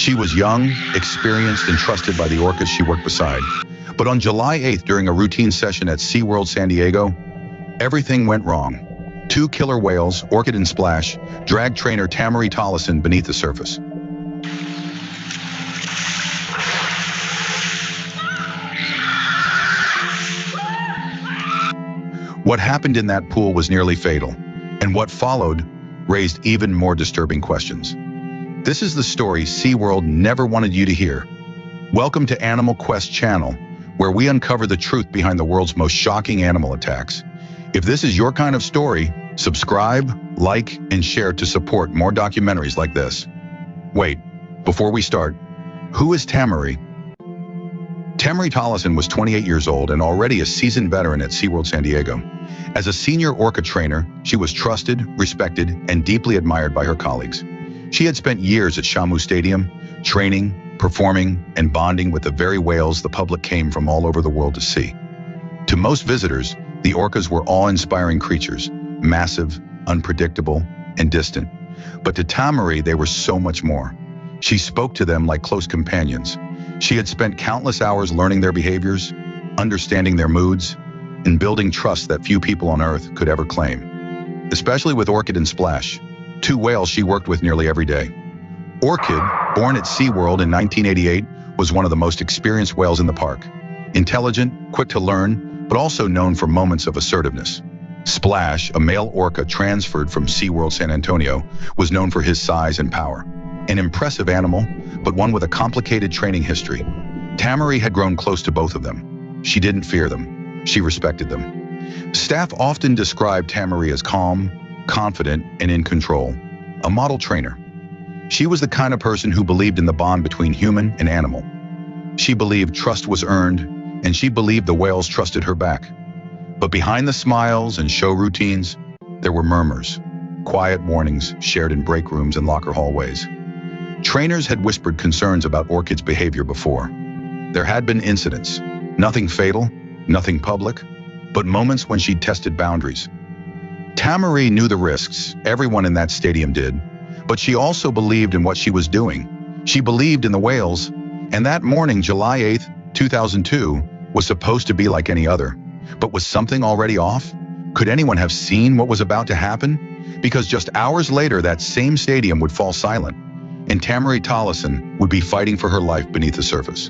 She was young, experienced, and trusted by the orcas she worked beside. But on July 8th, during a routine session at SeaWorld San Diego, everything went wrong. Two killer whales, Orca and Splash, dragged trainer Tamari Tollison beneath the surface. What happened in that pool was nearly fatal, and what followed raised even more disturbing questions. This is the story SeaWorld never wanted you to hear. Welcome to Animal Quest channel, where we uncover the truth behind the world's most shocking animal attacks. If this is your kind of story, subscribe, like, and share to support more documentaries like this. Wait, before we start, who is Tamari? Tamari Tollison was 28 years old and already a seasoned veteran at SeaWorld San Diego. As a senior orca trainer, she was trusted, respected, and deeply admired by her colleagues. She had spent years at Shamu Stadium, training, performing, and bonding with the very whales the public came from all over the world to see. To most visitors, the orcas were awe-inspiring creatures, massive, unpredictable, and distant. But to Tamari, they were so much more. She spoke to them like close companions. She had spent countless hours learning their behaviors, understanding their moods, and building trust that few people on Earth could ever claim. Especially with Orca and Splash, two whales she worked with nearly every day. Orchid, born at SeaWorld in 1988, was one of the most experienced whales in the park. Intelligent, quick to learn, but also known for moments of assertiveness. Splash, a male orca transferred from SeaWorld San Antonio, was known for his size and power. An impressive animal, but one with a complicated training history. Tamari had grown close to both of them. She didn't fear them. She respected them. Staff often described Tamari as calm, confident, and in control. A model trainer. She was the kind of person who believed in the bond between human and animal. She believed trust was earned, and she believed the whales trusted her back. But behind the smiles and show routines, there were murmurs, quiet warnings shared in break rooms and locker hallways. Trainers had whispered concerns about Orchid's behavior before. There had been incidents, nothing fatal, nothing public, but moments when she tested boundaries. Tamari knew the risks, everyone in that stadium did, but she also believed in what she was doing. She believed in the whales, and that morning, July 8th, 2002, was supposed to be like any other. But was something already off? Could anyone have seen what was about to happen? Because just hours later, that same stadium would fall silent, and Tamari Tollison would be fighting for her life beneath the surface.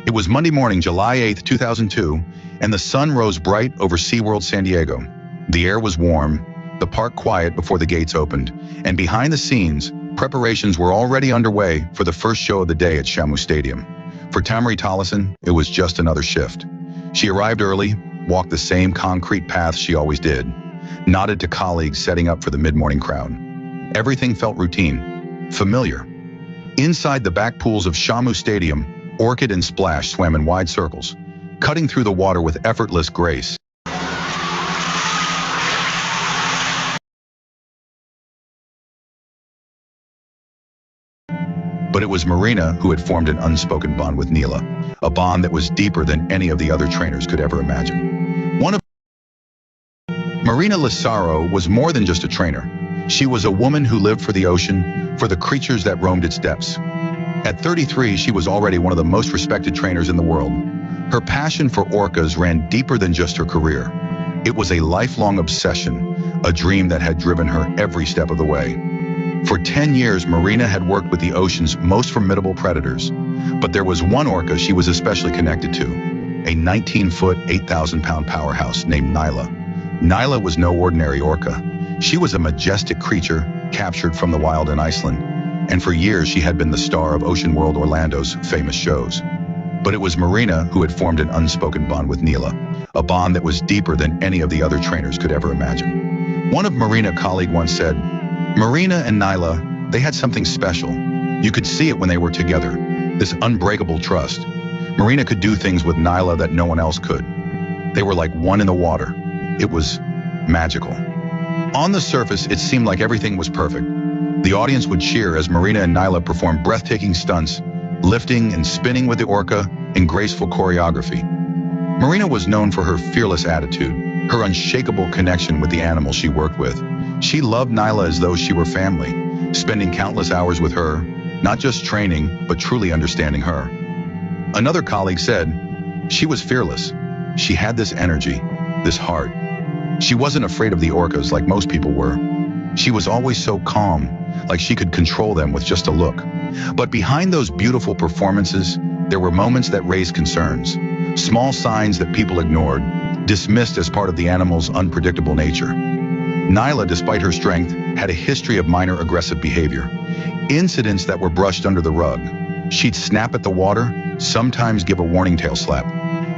It was Monday morning, July 8th, 2002, and the sun rose bright over SeaWorld San Diego. The air was warm, the park quiet before the gates opened, and behind the scenes, preparations were already underway for the first show of the day at Shamu Stadium. For Tamari Tollison, it was just another shift. She arrived early, walked the same concrete path she always did, nodded to colleagues setting up for the mid-morning crowd. Everything felt routine, familiar. Inside the back pools of Shamu Stadium, Orchid and Splash swam in wide circles, cutting through the water with effortless grace. But it was Marina who had formed an unspoken bond with Neela, a bond that was deeper than any of the other trainers could ever imagine. Marina Lazaro was more than just a trainer. She was a woman who lived for the ocean, for the creatures that roamed its depths. At 33, she was already one of the most respected trainers in the world. Her passion for orcas ran deeper than just her career. It was a lifelong obsession, a dream that had driven her every step of the way. For 10 years, Marina had worked with the ocean's most formidable predators. But there was one orca she was especially connected to, a 19-foot, 8,000-pound powerhouse named Nyla. Nyla was no ordinary orca. She was a majestic creature captured from the wild in Iceland, and for years she had been the star of Ocean World Orlando's famous shows. But it was Marina who had formed an unspoken bond with Neela, a bond that was deeper than any of the other trainers could ever imagine. One of Marina's colleagues once said, Marina and Nyla, they had something special. You could see it when they were together, this unbreakable trust. Marina could do things with Nyla that no one else could. They were like one in the water. It was magical. On the surface, it seemed like everything was perfect. The audience would cheer as Marina and Nyla performed breathtaking stunts, lifting and spinning with the orca in graceful choreography. Marina was known for her fearless attitude, her unshakable connection with the animals she worked with. She loved Nyla as though she were family, spending countless hours with her, not just training, but truly understanding her. Another colleague said, she was fearless. She had this energy, this heart. She wasn't afraid of the orcas like most people were. She was always so calm, like she could control them with just a look. But behind those beautiful performances, there were moments that raised concerns. Small signs that people ignored, dismissed as part of the animal's unpredictable nature. Nyla, despite her strength, had a history of minor aggressive behavior. Incidents that were brushed under the rug. She'd snap at the water, sometimes give a warning tail slap,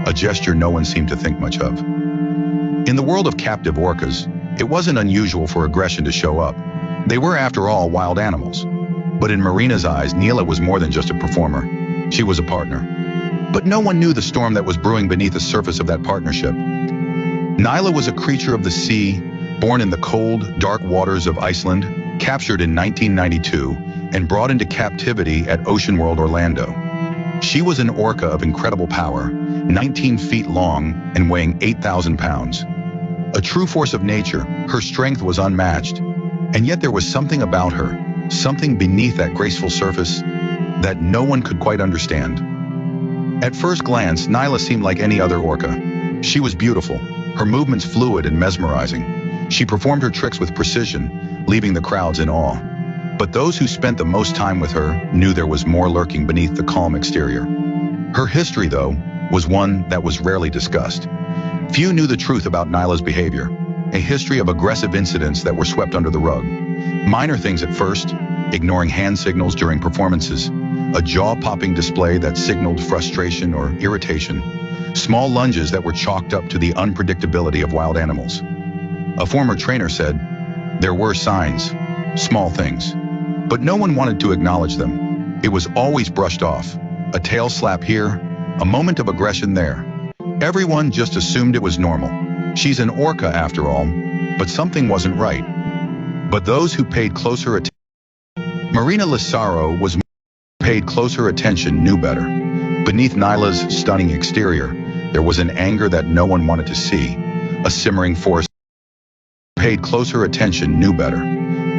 a gesture no one seemed to think much of. In the world of captive orcas, it wasn't unusual for aggression to show up. They were, after all, wild animals. But in Marina's eyes, Nyla was more than just a performer. She was a partner. But no one knew the storm that was brewing beneath the surface of that partnership. Nyla was a creature of the sea, born in the cold, dark waters of Iceland, captured in 1992, and brought into captivity at Ocean World Orlando. She was an orca of incredible power, 19 feet long and weighing 8,000 pounds. A true force of nature, her strength was unmatched. And yet there was something about her, something beneath that graceful surface, that no one could quite understand. At first glance, Nyla seemed like any other orca. She was beautiful, her movements fluid and mesmerizing. She performed her tricks with precision, leaving the crowds in awe. But those who spent the most time with her knew there was more lurking beneath the calm exterior. Her history, though, was one that was rarely discussed. Few knew the truth about Nyla's behavior, a history of aggressive incidents that were swept under the rug. Minor things at first, ignoring hand signals during performances, a jaw-popping display that signaled frustration or irritation, small lunges that were chalked up to the unpredictability of wild animals. A former trainer said, there were signs, small things, but no one wanted to acknowledge them. It was always brushed off, a tail slap here, a moment of aggression there. Everyone just assumed it was normal. She's an orca after all, but something wasn't right. But those who paid closer attention, Marina Lissaro paid closer attention knew better. Beneath Nyla's stunning exterior, there was an anger that no one wanted to see, a simmering force. Paid closer attention knew better.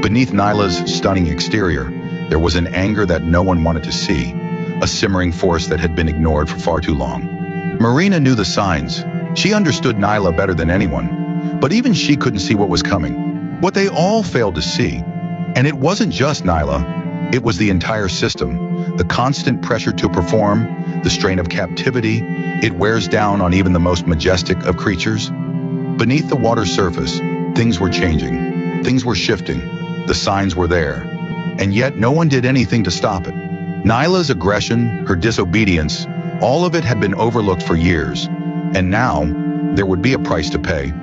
Beneath Nyla's stunning exterior, there was an anger that no one wanted to see, a simmering force that had been ignored for far too long. Marina knew the signs. She understood Nyla better than anyone, but even she couldn't see what was coming. What they all failed to see. And it wasn't just Nyla, it was the entire system. The constant pressure to perform, the strain of captivity, it wears down on even the most majestic of creatures. Beneath the water's surface, things were changing, things were shifting, the signs were there. And yet no one did anything to stop it. Nyla's aggression, her disobedience, all of it had been overlooked for years, and now there would be a price to pay.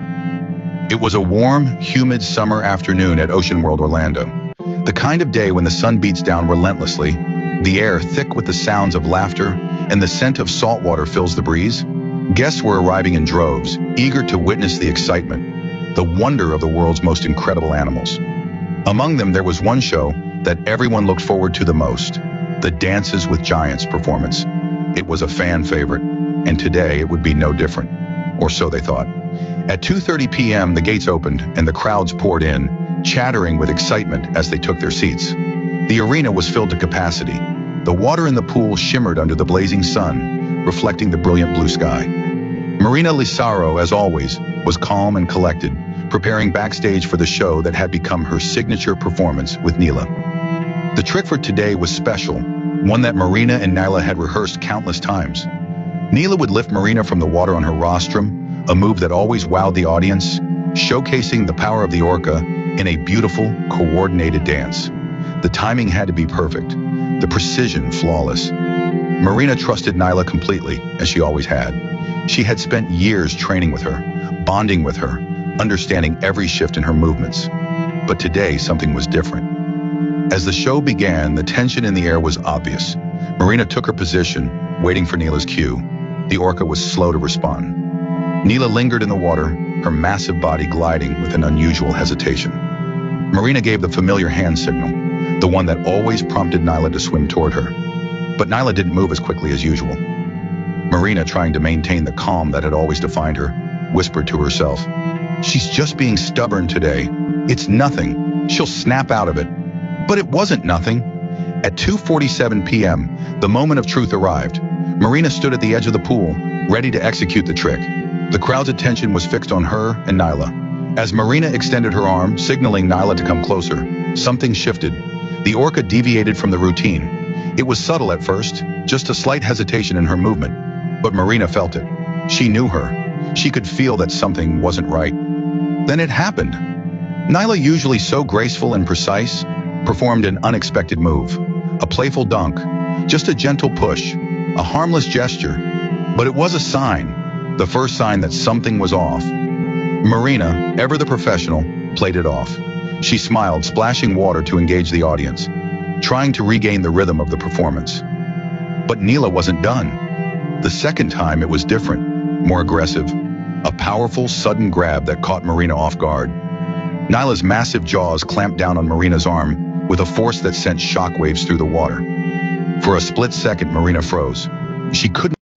It was a warm, humid summer afternoon at Ocean World Orlando. The kind of day when the sun beats down relentlessly, the air thick with the sounds of laughter, and the scent of salt water fills the breeze. Guests were arriving in droves, eager to witness the excitement, the wonder of the world's most incredible animals. Among them, there was one show that everyone looked forward to the most, the Dances with Giants performance. It was a fan favorite, and today it would be no different, or so they thought. At 2:30 p.m., the gates opened and the crowds poured in, chattering with excitement as they took their seats. The arena was filled to capacity. The water in the pool shimmered under the blazing sun, reflecting the brilliant blue sky. Marina Lissaro, as always, was calm and collected, preparing backstage for the show that had become her signature performance with Nyla. The trick for today was special, one that Marina and Nyla had rehearsed countless times. Nyla would lift Marina from the water on her rostrum, a move that always wowed the audience, showcasing the power of the orca in a beautiful, coordinated dance. The timing had to be perfect, the precision flawless. Marina trusted Nyla completely, as she always had. She had spent years training with her, bonding with her, understanding every shift in her movements. But today, something was different. As the show began, the tension in the air was obvious. Marina took her position, waiting for Nyla's cue. The orca was slow to respond. Nyla lingered in the water, her massive body gliding with an unusual hesitation. Marina gave the familiar hand signal, the one that always prompted Nyla to swim toward her. But Nyla didn't move as quickly as usual. Marina, trying to maintain the calm that had always defined her, whispered to herself, "She's just being stubborn today. It's nothing. She'll snap out of it." But it wasn't nothing. At 2:47 p.m., the moment of truth arrived. Marina stood at the edge of the pool, ready to execute the trick. The crowd's attention was fixed on her and Nyla. As Marina extended her arm, signaling Nyla to come closer, something shifted. The orca deviated from the routine. It was subtle at first, just a slight hesitation in her movement. But Marina felt it. She knew her. She could feel that something wasn't right. Then it happened. Nyla, usually so graceful and precise, performed an unexpected move. A playful dunk, just a gentle push, a harmless gesture. But it was a sign, the first sign that something was off. Marina, ever the professional, played it off. She smiled, splashing water to engage the audience, trying to regain the rhythm of the performance. But Nyla wasn't done. The second time it was different, more aggressive, a powerful, sudden grab that caught Marina off guard. Nyla's massive jaws clamped down on Marina's arm with a force that sent shockwaves through the water. For a split second, Marina froze. She couldn't